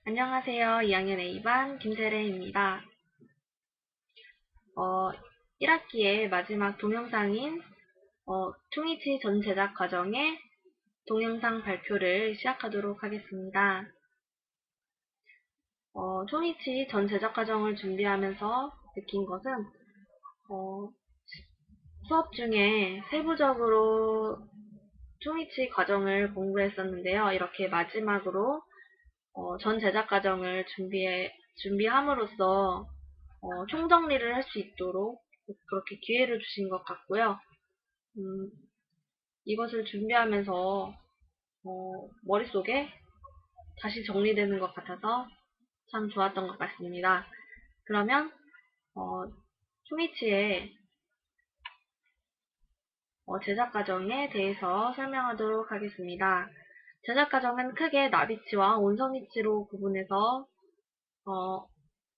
안녕하세요. 2학년 A반 김세래입니다. 1학기의 마지막 동영상인 총이치 전 제작 과정의 동영상 발표를 시작하도록 하겠습니다. 총이치 전 제작 과정을 준비하면서 느낀 것은 수업 중에 세부적으로 총이치 과정을 공부했었는데요. 이렇게 마지막으로 전 제작 과정을 준비함으로써 총정리를 할 수 있도록 그렇게 기회를 주신 것 같고요. 음, 이것을 준비하면서 머릿속에 다시 정리되는 것 같아서 참 좋았던 것 같습니다. 그러면 초이치의 제작 과정에 대해서 설명하도록 하겠습니다. 제작 과정은 크게 나비치와 온성이치로 구분해서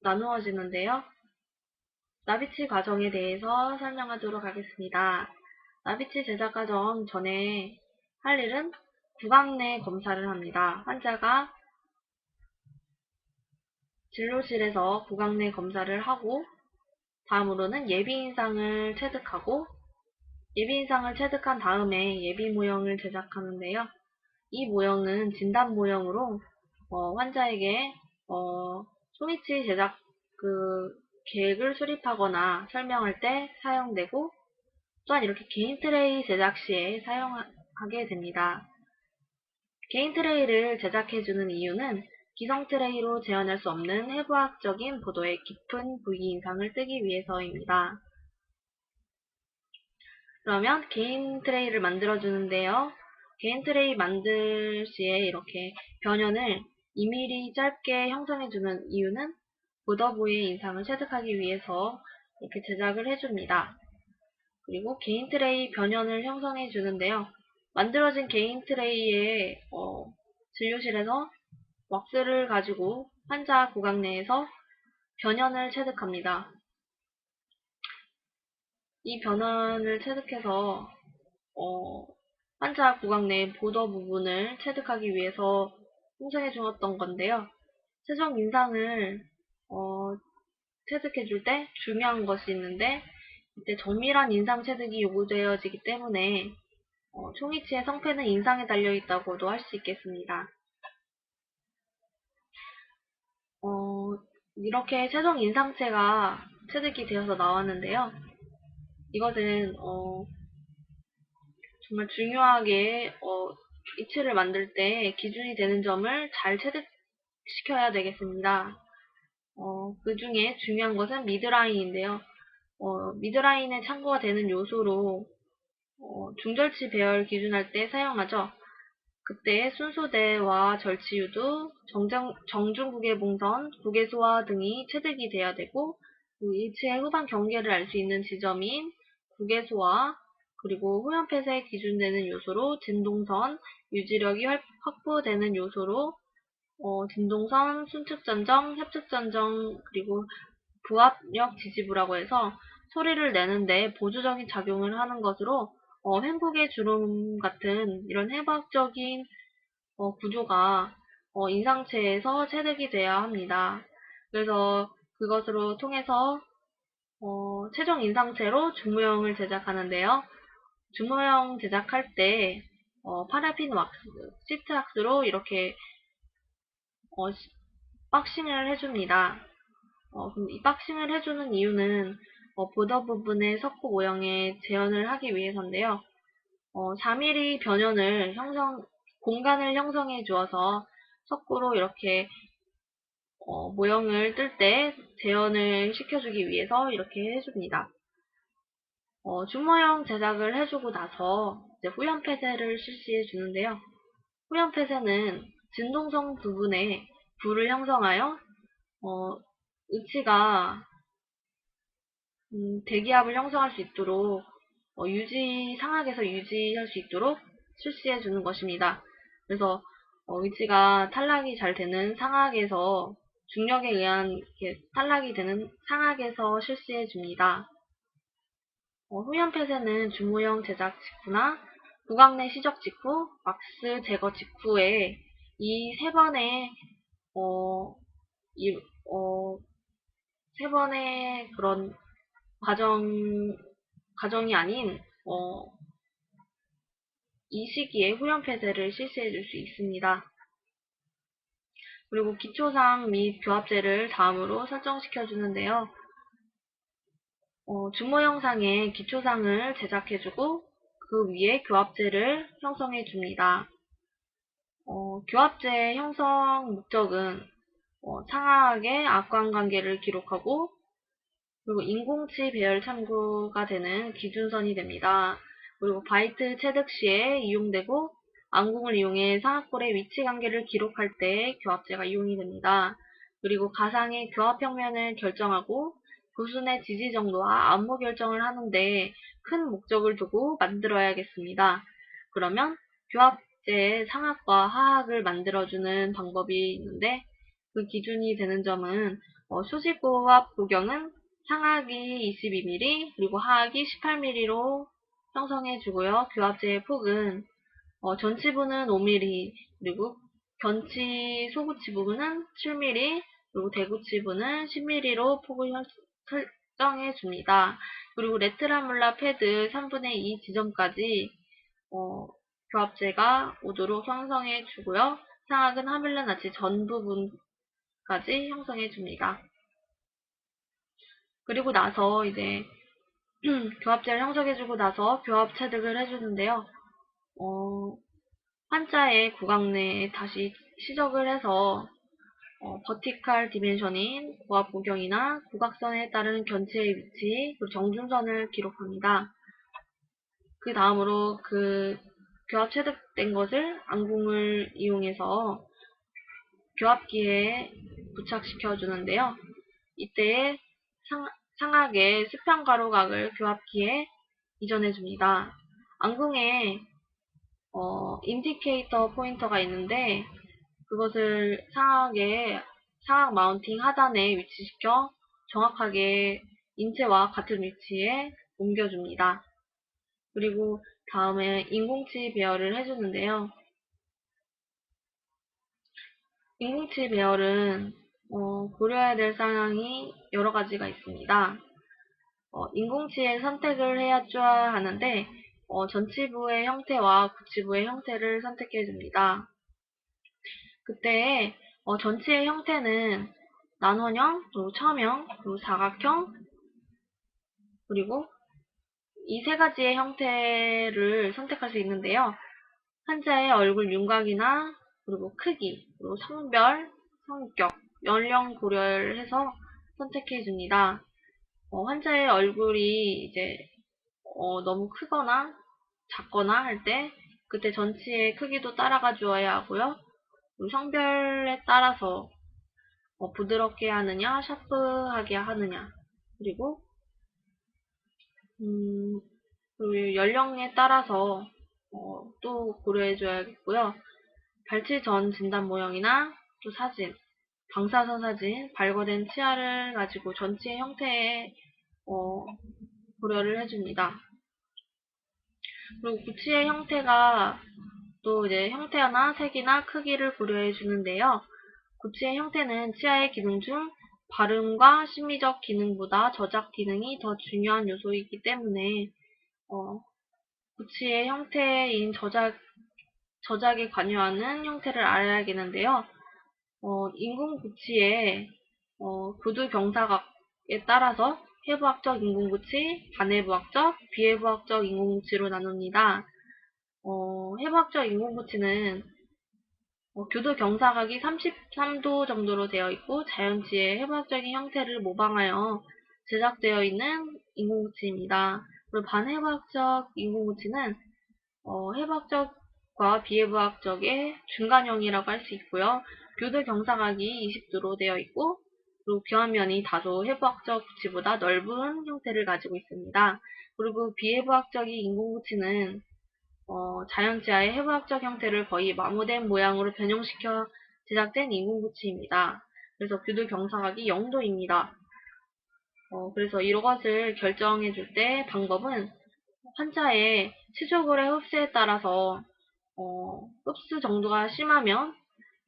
나누어지는데요. 나비치 과정에 대해서 설명하도록 하겠습니다. 나비치 제작 과정 전에 할 일은 구강 내 검사를 합니다. 환자가 진료실에서 구강 내 검사를 하고 다음으로는 예비인상을 체득하고 예비인상을 체득한 다음에 예비 모형을 제작하는데요. 이 모형은 진단 모형으로 환자에게 초이치 제작 계획을 수립하거나 설명할 때 사용되고 또한 이렇게 개인 트레이 제작 시에 사용하게 됩니다. 개인 트레이를 제작해주는 이유는 기성 트레이로 재현할 수 없는 해부학적인 보도의 깊은 부위 인상을 뜨기 위해서입니다. 그러면 개인 트레이를 만들어주는데요. 개인 트레이 만들 시에 이렇게 변연을 2mm 짧게 형성해주는 이유는 보더 부위의 인상을 체득하기 위해서 이렇게 제작을 해줍니다. 그리고 개인 트레이 변연을 형성해 주는데요. 만들어진 개인 트레이에 진료실에서 왁스를 가지고 환자 구강 내에서 변연을 체득합니다. 이 변연을 체득해서 환자 구강 내 보더 부분을 체득하기 위해서 형성해 주었던 건데요. 최종 인상을 체득해 줄 때 중요한 것이 있는데 이때 정밀한 인상 체득이 요구되어지기 때문에 총이치의 성패는 인상에 달려있다고도 할 수 있겠습니다. 이렇게 최종 인상체가 체득이 되어서 나왔는데요. 이것은 정말 중요하게 이치를 만들 때 기준이 되는 점을 잘 체득시켜야 되겠습니다. 그 중에 중요한 것은 미드라인인데요. 미드라인에 참고가 되는 요소로 중절치 배열 기준할 때 사용하죠. 그때 순소대와 절치유도, 정중국외봉선, 국외소화 등이 체득이 돼야 되고 그 일치의 후반 경계를 알 수 있는 지점인 국외소화 그리고 후연펫에 기준되는 요소로 진동선, 유지력이 확보되는 요소로 진동선, 순측전정, 협측전정 그리고 부압력 지지부라고 해서 소리를 내는데 보조적인 작용을 하는 것으로 횡국의 주름 같은 이런 해부학적인 구조가 인상체에서 체득이 돼야 합니다. 그래서 그것으로 통해서 최종 인상체로 중모형을 제작하는데요. 중모형 제작할 때 파라핀 왁스, 시트 왁스로 이렇게 박싱을 해줍니다. 그럼 이 박싱을 해주는 이유는 보더 부분의 석고 모형에 재현을 하기 위해서인데요. 4mm 변연을 공간을 형성해 주어서 석고로 이렇게 모형을 뜰 때 재현을 시켜주기 위해서 이렇게 해줍니다. 중모형 제작을 해주고 나서 이제 후연 폐쇄를 실시해 주는데요. 후연 폐쇄는 진동성 부분에 불을 형성하여 의치가 대기압을 형성할 수 있도록 상악에서 유지할 수 있도록 실시해 주는 것입니다. 그래서 위치가 탈락이 잘 되는 상악에서 중력에 의한 탈락이 되는 상악에서 실시해 줍니다. 후연 폐쇄는 중모형 제작 직후나 구강 내 시적 직후, 왁스 제거 직후에 이 세 번의 어, 이, 어, 세 번의 그런 과정이 아닌, 이 시기에 후연 폐쇄를 실시해 줄 수 있습니다. 그리고 기초사항 및 교합제를 다음으로 설정시켜 주는데요. 주모 영상에 기초사항을 제작해주고 그 위에 교합제를 형성해 줍니다. 교합제 형성 목적은 상하학의 악관 관계를 기록하고 그리고 인공치 배열 참고가 되는 기준선이 됩니다. 그리고 바이트 체득 시에 이용되고 앙궁을 이용해 상하골의 위치 관계를 기록할 때 교합제가 이용이 됩니다. 그리고 가상의 교합 평면을 결정하고 구순의 지지 정도와 안무 결정을 하는데 큰 목적을 두고 만들어야겠습니다. 그러면 교합제의 상하과 하학을 만들어주는 방법이 있는데 그 기준이 되는 점은 수직고합 구경은 상하기 22mm 그리고 하하기 18mm로 형성해 주고요. 교합제의 폭은 전치 부는 5mm 그리고 견치 소구치 부분은 7mm 그리고 대구치 부는 10mm로 폭을 설정해 줍니다. 그리고 레트라물라 패드 3분의 2 지점까지 교합제가 오도록 형성해 주고요. 상악은 하밀란 아치 전 부분까지 형성해 줍니다. 그리고 나서 이제 교합제를 형성해주고 나서 교합 체득을 해주는데요. 환자의 구강 내에 다시 시적을 해서 버티칼 디멘션인 고압 구경이나 구각선에 따른 견체의 위치, 그리고 정중선을 기록합니다. 그 다음으로 그 교합 체득된 것을 앙궁을 이용해서 교합기에 부착시켜 주는데요. 이때 상악의 수평 가로각을 교합기에 이전해 줍니다. 앙궁에 인디케이터 포인터가 있는데 그것을 상악 마운팅 하단에 위치시켜 정확하게 인체와 같은 위치에 옮겨줍니다. 그리고 다음에 인공치 배열을 해주는데요. 인공치 배열은 고려해야 될 사항이 여러 가지가 있습니다. 인공치의 선택을 해야줘야 하는데 전치부의 형태와 구치부의 형태를 선택해 줍니다. 그때 전치의 형태는 난원형, 그리고 첨형, 그리고 사각형, 그리고 이 세 가지의 형태를 선택할 수 있는데요. 환자의 얼굴 윤곽이나 그리고 크기, 그리고 성별, 성격, 연령 고려를 해서 선택해 줍니다. 환자의 얼굴이 이제 너무 크거나 작거나 할 때 그때 전치의 크기도 따라가 주어야 하고요. 그리고 성별에 따라서 부드럽게 하느냐, 샤프하게 하느냐, 그리고 그리고 연령에 따라서 또 고려해 줘야겠고요. 발치 전 진단 모형이나 또 사진, 방사선 사진, 발궈된 치아를 가지고 전치의 형태에 고려를 해줍니다. 그리고 구치의 형태가 또 이제 형태나 색이나 크기를 고려해 주는데요. 구치의 형태는 치아의 기능 중 발음과 심미적 기능보다 저작 기능이 더 중요한 요소이기 때문에 구치의 형태인 저작에 관여하는 형태를 알아야겠는데요. 인공 구치의 구두 경사각에 따라서 해부학적 인공구치, 반해부학적, 비해부학적 인공구치로 나눕니다. 해부학적 인공구치는 교도 경사각이 33도 정도로 되어 있고 자연치의 해부학적인 형태를 모방하여 제작되어 있는 인공구치입니다. 그리고 반해부학적 인공구치는 해부학적과 비해부학적의 중간형이라고 할 수 있고요. 교도 경사각이 20도로 되어 있고 그리고 교환면이 다소 해부학적 구치보다 넓은 형태를 가지고 있습니다. 그리고 비해부학적인 인공구치는 자연치아의 해부학적 형태를 거의 마모된 모양으로 변형시켜 제작된 인공구치입니다. 그래서 교도 경사각이 0도입니다. 그래서 이것을 결정해 줄 때 방법은 환자의 치조골의 흡수에 따라서 흡수 정도가 심하면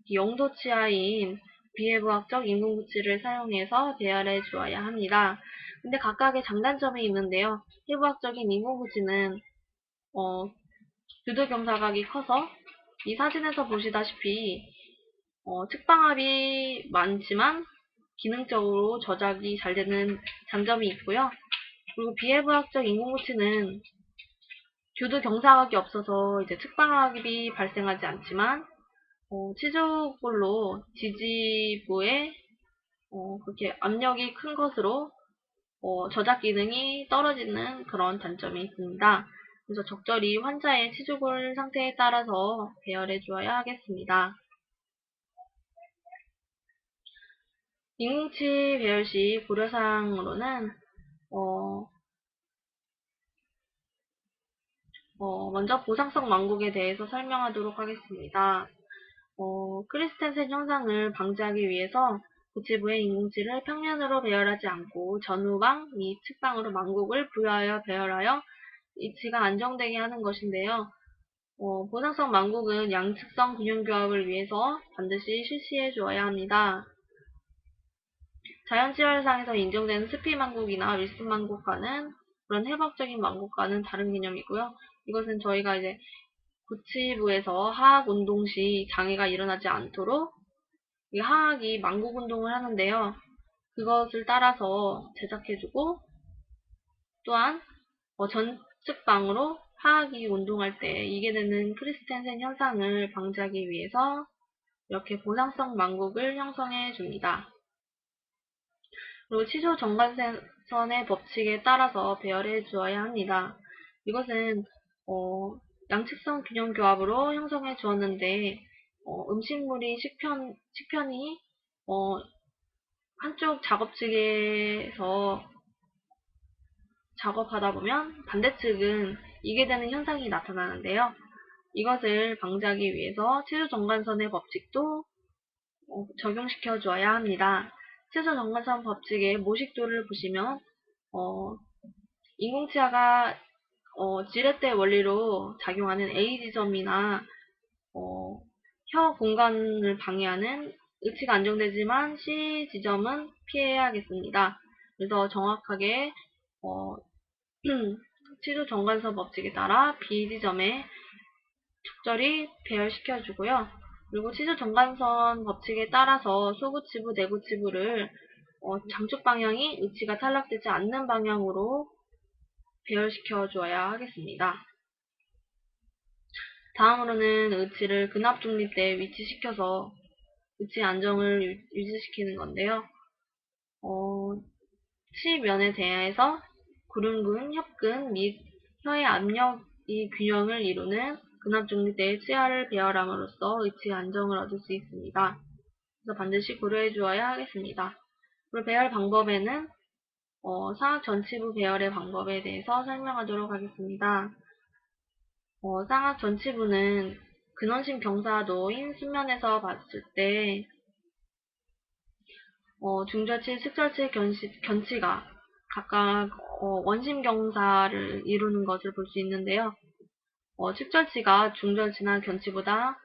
0도 치아인 비해부학적 인공구치를 사용해서 배열해 주어야 합니다. 근데 각각의 장단점이 있는데요. 해부학적인 인공구치는 유도 경사각이 커서 이 사진에서 보시다시피 측방압이 많지만 기능적으로 저작이 잘 되는 장점이 있고요. 그리고 비해부학적 인공구치는 유도 경사각이 없어서 이제 측방압이 발생하지 않지만 치조골로 지지부에 그렇게 압력이 큰 것으로 저작 기능이 떨어지는 그런 단점이 있습니다. 그래서 적절히 환자의 치조골 상태에 따라서 배열해 주어야 하겠습니다. 인공치 배열 시 고려사항으로는 먼저 보상성 망곡에 대해서 설명하도록 하겠습니다. 크리스텐센 현상을 방지하기 위해서 구치부의 인공치를 평면으로 배열하지 않고 전후방 및 측방으로 망곡을 부여하여 배열하여 이치가 안정되게 하는 것인데요. 보상성 망곡은 양측성 균형교합을 위해서 반드시 실시해 주어야 합니다. 자연치열상에서 인정되는 스피 망곡이나 윌슨 망곡과는 그런 해부학적인 망곡과는 다른 개념이고요. 이것은 저희가 이제 구치부에서 하악 운동 시 장애가 일어나지 않도록 이 하악이 망곡 운동을 하는데요. 그것을 따라서 제작해주고 또한 전측방으로 하악이 운동할 때 이게 되는 크리스텐센 현상을 방지하기 위해서 이렇게 보상성 망곡을 형성해 줍니다. 그리고 치조 정관선의 법칙에 따라서 배열해 주어야 합니다. 이것은 양측성 균형 교합으로 형성해 주었는데 음식물이 식편이 한쪽 작업측에서 작업하다 보면 반대측은 이게 되는 현상이 나타나는데요. 이것을 방지하기 위해서 치조 정관선의 법칙도 적용시켜 주어야 합니다. 치조 정관선 법칙의 모식도를 보시면 인공치아가 지렛대 원리로 작용하는 A 지점이나 혀 공간을 방해하는 의치가 안정되지만 C 지점은 피해야겠습니다. 그래서 정확하게 치조 정관선 법칙에 따라 B 지점에 적절히 배열시켜주고요. 그리고 치조 정관선 법칙에 따라서 소구치부, 내구치부를 장축 방향이 의치가 탈락되지 않는 방향으로 배열시켜 주어야 하겠습니다. 다음으로는 의치를 근압 중립대에 위치시켜서 의치 안정을 유지시키는 건데요. 치면에 대해서 구륜근, 협근 및 혀의 압력이 균형을 이루는 근압 중립대의 치아를 배열함으로써 의치 안정을 얻을 수 있습니다. 그래서 반드시 고려해 주어야 하겠습니다. 그리고 배열 방법에는 상악 전치부 배열의 방법에 대해서 설명하도록 하겠습니다. 상악 전치부는 근원심 경사도인 수면에서 봤을 때 중절치, 측절치 견치가 각각 원심 경사를 이루는 것을 볼 수 있는데요. 측절치가 중절치나 견치보다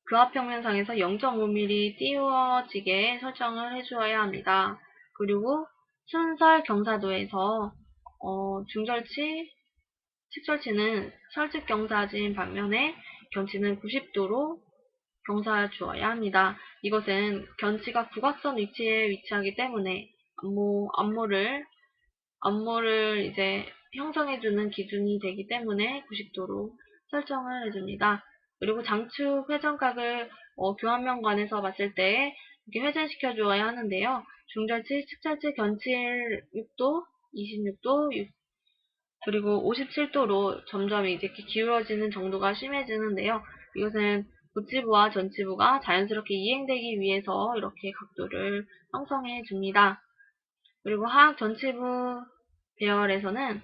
교합평면상에서 0.5mm 띄워지게 설정을 해주어야 합니다. 그리고 순설 경사도에서 중절치, 측절치는 설측 경사진 반면에 견치는 90도로 경사해 주어야 합니다. 이것은 견치가 국악선 위치에 위치하기 때문에 안모를 이제 형성해주는 기준이 되기 때문에 90도로 설정을 해줍니다. 그리고 장축 회전각을 교환면관에서 봤을 때 이렇게 회전시켜 주어야 하는데요. 중절치, 측절치, 견치를 6도, 26도, 그리고 57도로 점점 이제 이렇게 기울어지는 정도가 심해지는데요. 이것은 구치부와 전치부가 자연스럽게 이행되기 위해서 이렇게 각도를 형성해 줍니다. 그리고 하악 전치부 배열에서는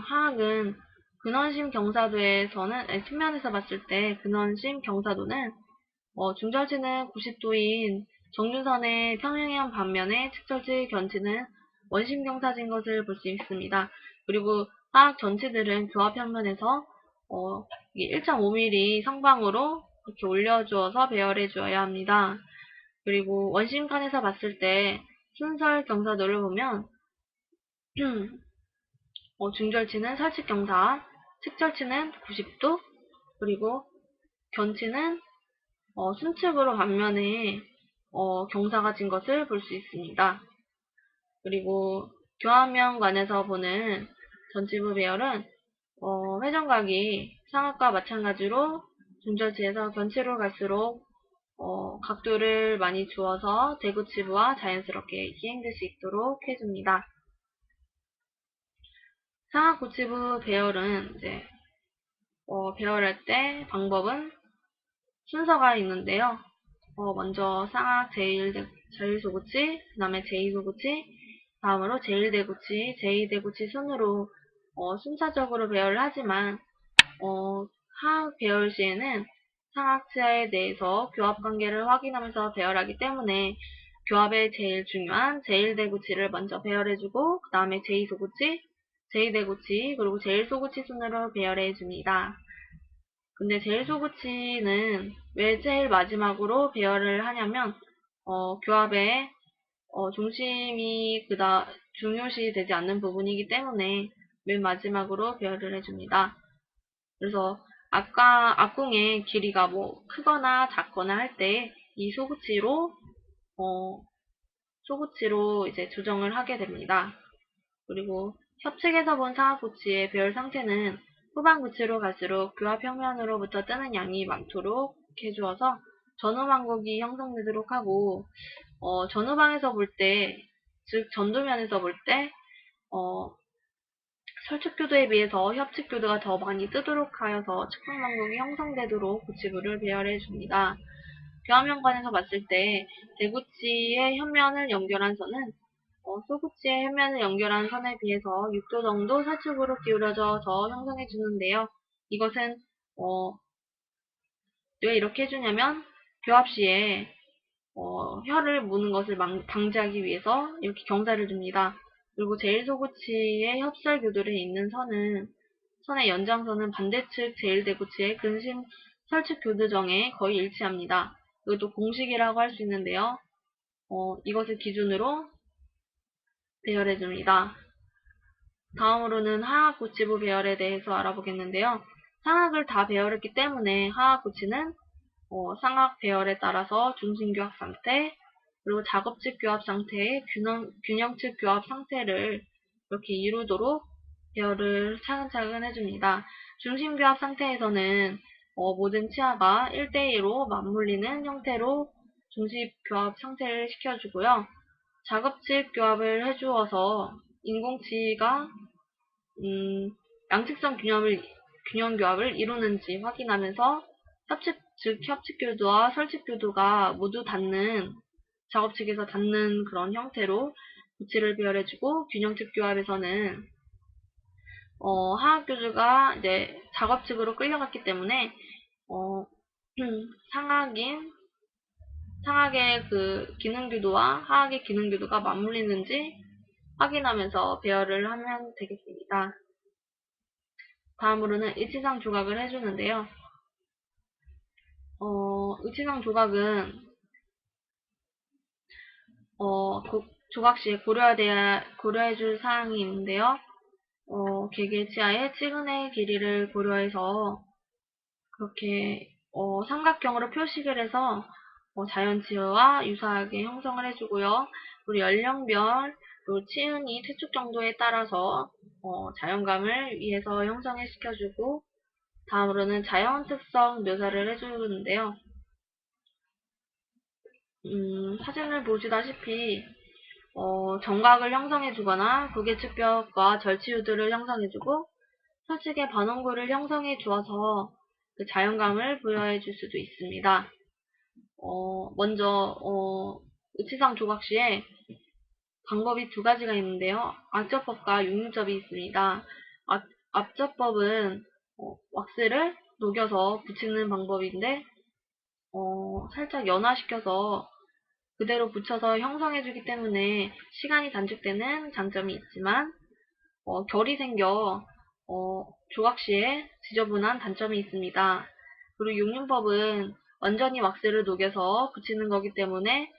하악은 근원심 경사도에서는 측면에서 봤을 때 근원심 경사도는 중절치는 90도인 정준선의 평행한 반면에 측절치 견치는 원심 경사진 것을 볼 수 있습니다. 그리고 하악 전치들은 교합평면에서 1.5mm 상방으로 이렇게 올려주어서 배열해 주어야 합니다. 그리고 원심칸에서 봤을 때 순설 경사도를 보면 중절치는 설측 경사, 측절치는 90도, 그리고 견치는 순측으로 반면에 경사가 진 것을 볼 수 있습니다. 그리고 교환면관에서 보는 전치부 배열은 회전각이 상악과 마찬가지로 중절치에서 견치로 갈수록 각도를 많이 주어서 대구치부와 자연스럽게 이행될 수 있도록 해줍니다. 상악구치부 배열은 이제 배열할 때 방법은 순서가 있는데요. 먼저 상악 제1소구치, 그 다음에 제2소구치, 다음으로 제1대구치, 제2대구치 순으로 순차적으로 배열을 하지만 하악 배열 시에는 상악치에 대해서 교합 관계를 확인하면서 배열하기 때문에 교합에 제일 중요한 제1대구치를 먼저 배열해주고 그 다음에 제2소구치, 제2대구치, 그리고 제1소구치 순으로 배열해줍니다. 근데 제1소구치는 왜 제일 마지막으로 배열을 하냐면 교합에 중심이 중요시 되지 않는 부분이기 때문에 맨 마지막으로 배열을 해줍니다. 그래서 아까 앞궁의 길이가 뭐 크거나 작거나 할 때 이 소구치로 이제 조정을 하게 됩니다. 그리고 협측에서 본 상악구치의 배열 상태는 후반구치로 갈수록 교합 평면으로부터 뜨는 양이 많도록 해주어서 전후방곡이 형성되도록 하고 전후방에서 볼 때, 즉 전도면에서 볼 때 설측교도에 비해서 협측교도가 더 많이 뜨도록 하여서 측방방곡이 형성되도록 구치부를 배열해 줍니다. 교합면관에서 봤을 때 대구치의 현면을 연결한 선은 소구치의 현면을 연결한 선에 비해서 6도 정도 서측으로 기울어져서 형성해 주는데요. 이것은 왜 이렇게 해주냐면 교합 시에 혀를 무는 것을 방지하기 위해서 이렇게 경사를 줍니다. 그리고 제1소구치의 협설교도에 있는 선의 연장선은 반대측 제1대구치의 근심 설측 교도정에 거의 일치합니다. 이것도 공식이라고 할 수 있는데요. 이것을 기준으로 배열해줍니다. 다음으로는 하악구치부 배열에 대해서 알아보겠는데요. 상악을 다 배열했기 때문에 하악구치는 상악 배열에 따라서 중심교합 상태, 그리고 작업측 교합 상태의 균형측 교합 상태를 이렇게 이루도록 배열을 차근차근 해줍니다. 중심교합 상태에서는 모든 치아가 1대1로 맞물리는 형태로 중심교합 상태를 시켜주고요. 작업측 교합을 해주어서 인공치가 양측성 균형교합을 이루는지 확인하면서 협측교도와 설측교도가 모두 작업측에서 닿는 그런 형태로 구치를 배열해주고, 균형측 교합에서는 하악교주가 이제 작업측으로 끌려갔기 때문에 상악의 그 기능교도와 하악의 기능교도가 맞물리는지 확인하면서 배열을 하면 되겠습니다. 다음으로는 의치상 조각을 해주는데요. 의치상 조각은 조각 시에 고려해줄 사항이 있는데요. 개개치아의 치근의 길이를 고려해서 그렇게 삼각형으로 표식을 해서 자연치와 유사하게 형성을 해주고요. 그리고 연령별, 그리고 치은이 퇴축 정도에 따라서 자연감을 위해서 형성을 시켜주고, 다음으로는 자연 특성 묘사를 해주는데요. 사진을 보시다시피 정각을 형성해주거나 구개측벽과 절치유도를 형성해주고 설측의 반원구를 형성해 주어서 그 자연감을 부여해 줄 수도 있습니다. 먼저 의치상 조각 시에 방법이 두 가지가 있는데요. 앞접법과 육류접이 있습니다. 앞접법은 왁스를 녹여서 붙이는 방법인데 살짝 연화시켜서 그대로 붙여서 형성해주기 때문에 시간이 단축되는 장점이 있지만 결이 생겨 조각 시에 지저분한 단점이 있습니다. 그리고 육륜법은 완전히 왁스를 녹여서 붙이는 거기 때문에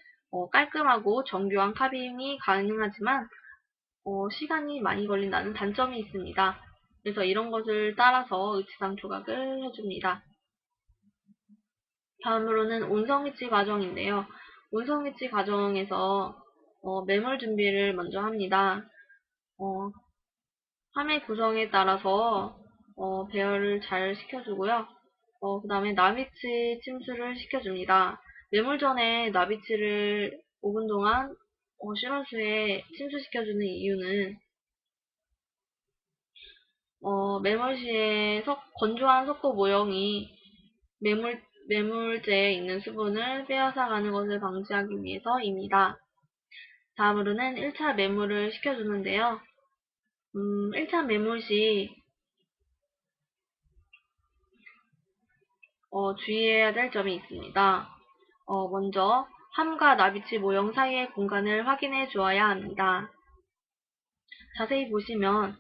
깔끔하고 정교한 카빙이 가능하지만 시간이 많이 걸린다는 단점이 있습니다. 그래서 이런 것을 따라서 의치상 조각을 해줍니다. 다음으로는 온성위치 과정인데요. 온성위치 과정에서 매몰 준비를 먼저 합니다. 함의 구성에 따라서 배열을 잘 시켜주고요. 그 다음에 나비치 침수를 시켜줍니다. 매몰 전에 나비치를 5분 동안 실온수에 침수시켜주는 이유는 매몰 시에 건조한 석고 모형이 매몰제에 있는 수분을 빼앗아가는 것을 방지하기 위해서입니다. 다음으로는 1차 매몰을 시켜주는데요. 1차 매몰 시 주의해야 될 점이 있습니다. 먼저 함과 나비치 모형 사이의 공간을 확인해 주어야 합니다. 자세히 보시면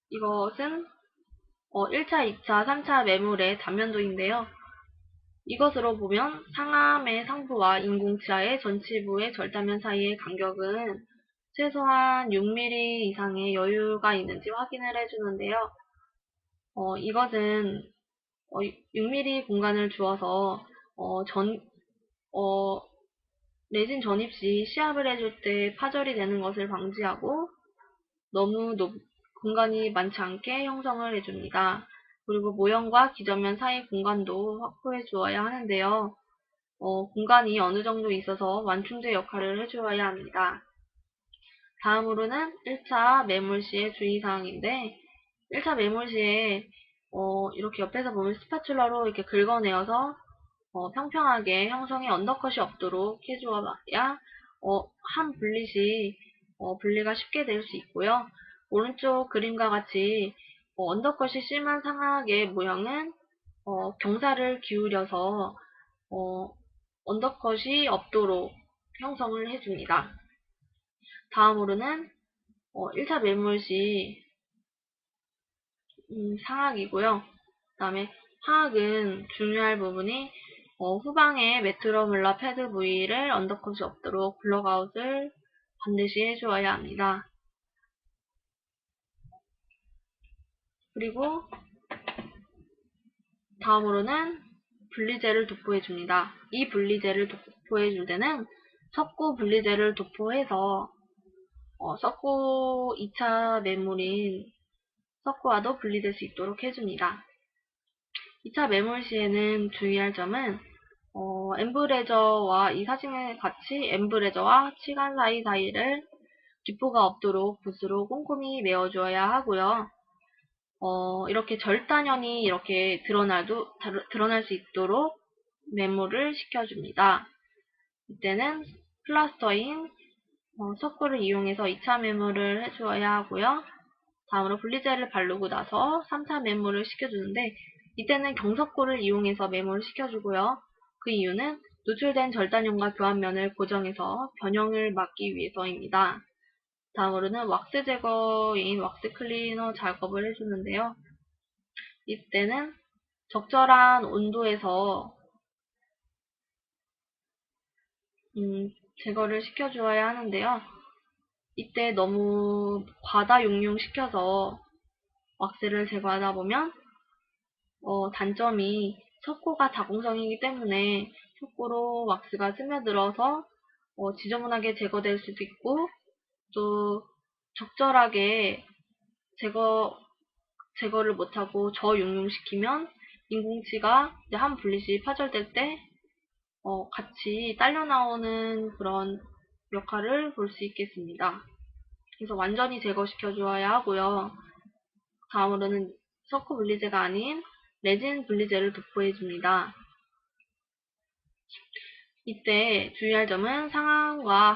이것은 1차, 2차, 3차 매몰의 단면도인데요. 이것으로 보면 상암의 상부와 인공치아의 전치부의 절단면 사이의 간격은 최소한 6mm 이상의 여유가 있는지 확인을 해주는데요. 이것은 6mm 공간을 주어서 레진 전입 시 시압을 해줄 때 파절이 되는 것을 방지하고 너무 공간이 많지 않게 형성을 해줍니다. 그리고 모형과 기저면 사이 공간도 확보해 주어야 하는데요. 공간이 어느 정도 있어서 완충제 역할을 해주어야 합니다. 다음으로는 1차 매몰 시의 주의사항인데 1차 매몰 시에 이렇게 옆에서 보면 스파츌러로 이렇게 긁어내어서 평평하게 형성의 언더컷이 없도록 해주어야 한 분릿이 분리가 쉽게 될 수 있고요. 오른쪽 그림과 같이 언더컷이 심한 상악의 모형은 경사를 기울여서 언더컷이 없도록 형성을 해줍니다. 다음으로는 1차 매몰 시 상악이고요. 그 다음에 하악은 중요할 부분이 후방에 메트로물러 패드 부위를 언더컷이 없도록 블럭아웃을 반드시 해주어야 합니다. 그리고 다음으로는 분리제를 도포해줍니다. 이 분리제를 도포해줄 때는 석고 분리제를 도포해서 석고 2차 매몰인 석고와도 분리될 수 있도록 해줍니다. 2차 매몰 시에는 주의할 점은 엠브레저와 이 사진에 같이 엠브레저와 치간 사이사이를 기포가 없도록 붓으로 꼼꼼히 메어줘야 하고요. 이렇게 절단연이 이렇게 드러날 수 있도록 매몰을 시켜줍니다. 이때는 플라스터인 석고를 이용해서 2차 매몰을 해주어야 하고요. 다음으로 분리제를 바르고 나서 3차 매몰을 시켜주는데 이때는 경석고를 이용해서 매몰을 시켜주고요. 그 이유는 누출된 절단연과 교환면을 고정해서 변형을 막기 위해서입니다. 다음으로는 왁스 제거인 왁스 클리너 작업을 해주는데요. 이때는 적절한 온도에서 제거를 시켜주어야 하는데요. 이때 너무 과다 용융시켜서 왁스를 제거하다 보면 단점이 석고가 자공성이기 때문에 석고로 왁스가 스며들어서 지저분하게 제거될 수도 있고 또 적절하게 제거를 못하고 저용융시키면 인공치가 이제 한 분릿이 파절될 때 같이 딸려 나오는 그런 역할을 볼 수 있겠습니다. 그래서 완전히 제거시켜 주어야 하고요. 다음으로는 석고 분리제가 아닌 레진 분리제를 도포해 줍니다. 이때 주의할 점은 상암과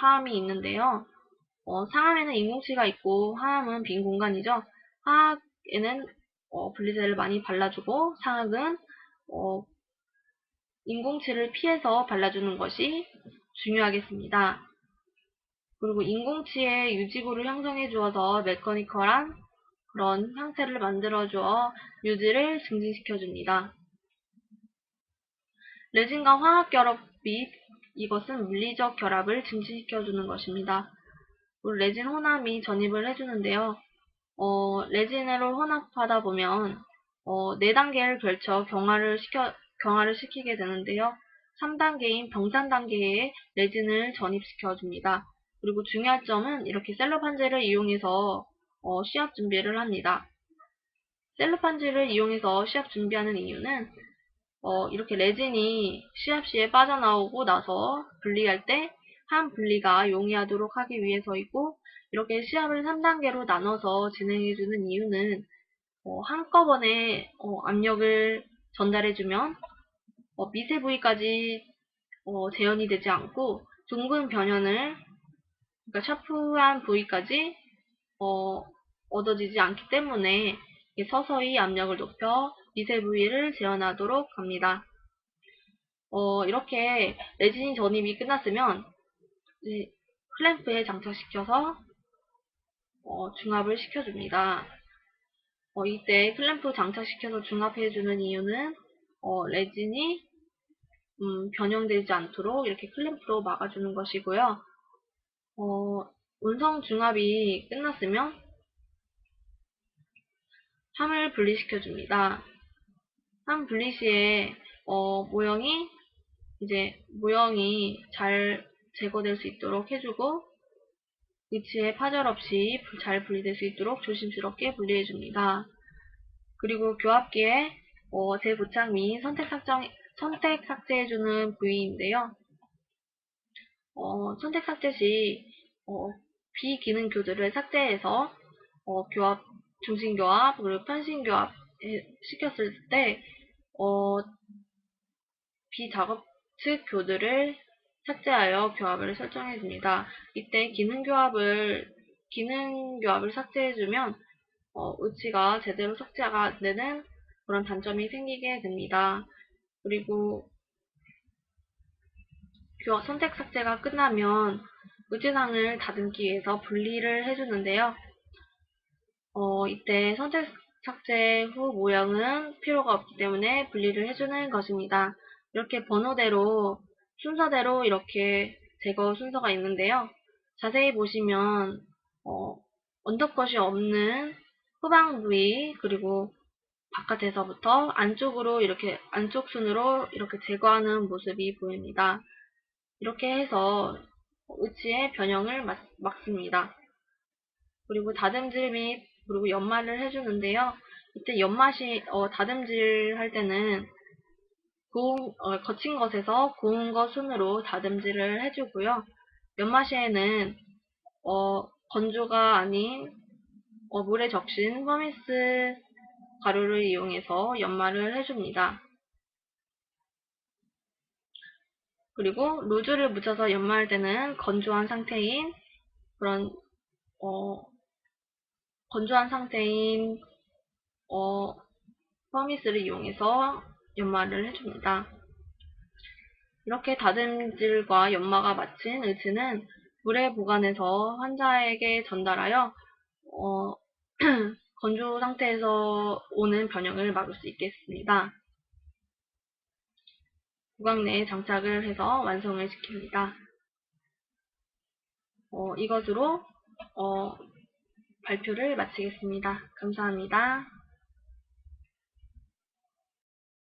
하암이 있는데요. 상암에는 인공치가 있고 하암은 빈 공간이죠. 하악에는 분리제를 많이 발라주고 상악은 인공치를 피해서 발라주는 것이 중요하겠습니다. 그리고 인공치의 유지구를 형성해 주어서 메커니컬한 그런 형태를 만들어주어 유지를 증진시켜줍니다. 레진과 화학 결합 및 이것은 물리적 결합을 증진시켜주는 것입니다. 레진 혼합이 전입을 해주는데요. 레진으로 혼합하다 보면 4단계를 걸쳐 경화를 시키게 되는데요. 3단계인 병산 단계에 레진을 전입시켜줍니다. 그리고 중요한 점은 이렇게 셀로판지를 이용해서 시합 준비를 합니다. 셀로판지를 이용해서 시합 준비하는 이유는 이렇게 레진이 시합 시에 빠져나오고 나서 분리할 때 한 분리가 용이하도록 하기 위해서이고, 이렇게 시합을 3단계로 나눠서 진행해주는 이유는 한꺼번에 압력을 전달해주면 미세 부위까지 재현이 되지 않고 둥근 변연을, 그러니까 샤프한 부위까지 얻어지지 않기 때문에 서서히 압력을 높여 미세 부위를 재현하도록 합니다. 이렇게 레진 전입이 끝났으면 이제 클램프에 장착시켜서 중압을 시켜줍니다. 이때 클램프 장착시켜서 중압해주는 이유는 레진이 변형되지 않도록 이렇게 클램프로 막아주는 것이고요. 운성 중압이 끝났으면 함을 분리시켜줍니다. 함 분리 시에 모형이 잘 제거될 수 있도록 해주고, 위치에 파절 없이 잘 분리될 수 있도록 조심스럽게 분리해줍니다. 그리고 교합기에 재부착 및 선택 삭제해주는 부위인데요. 선택 삭제 시 비기능 교들을 삭제해서 중심교합 그리고 편심교합 시켰을 때 비작업 측 교들을 삭제하여 교합을 설정해줍니다. 이때 기능교합을 삭제해주면 의치가 제대로 삭제가 안되는 그런 단점이 생기게 됩니다. 그리고 선택 삭제가 끝나면 의치상을 다듬기 위해서 분리를 해주는데요. 이때 선택 삭제 후 모형은 필요가 없기 때문에 분리를 해주는 것입니다. 이렇게 번호대로, 순서대로 이렇게 제거 순서가 있는데요. 자세히 보시면 언더컷이 없는 후방 부위, 그리고 바깥에서부터 안쪽으로 이렇게 안쪽 순으로 이렇게 제거하는 모습이 보입니다. 이렇게 해서 의치의 변형을 막습니다. 그리고 다듬질 및 그리고 연마를 해주는데요. 이때 다듬질 할 때는 거친 것에서 고운 것 순으로 다듬질을 해주고요. 연마 시에는 건조가 아닌 물에 적신 퍼미스 가루를 이용해서 연마를 해줍니다. 그리고 루즈를 묻혀서 연마할 때는 건조한 상태인 퍼미스를 이용해서 연마를 해줍니다. 이렇게 다듬질과 연마가 마친 의치는 물에 보관해서 환자에게 전달하여 건조 상태에서 오는 변형을 막을 수 있겠습니다. 구강 내에 장착을 해서 완성을 시킵니다. 이것으로 발표를 마치겠습니다. 감사합니다.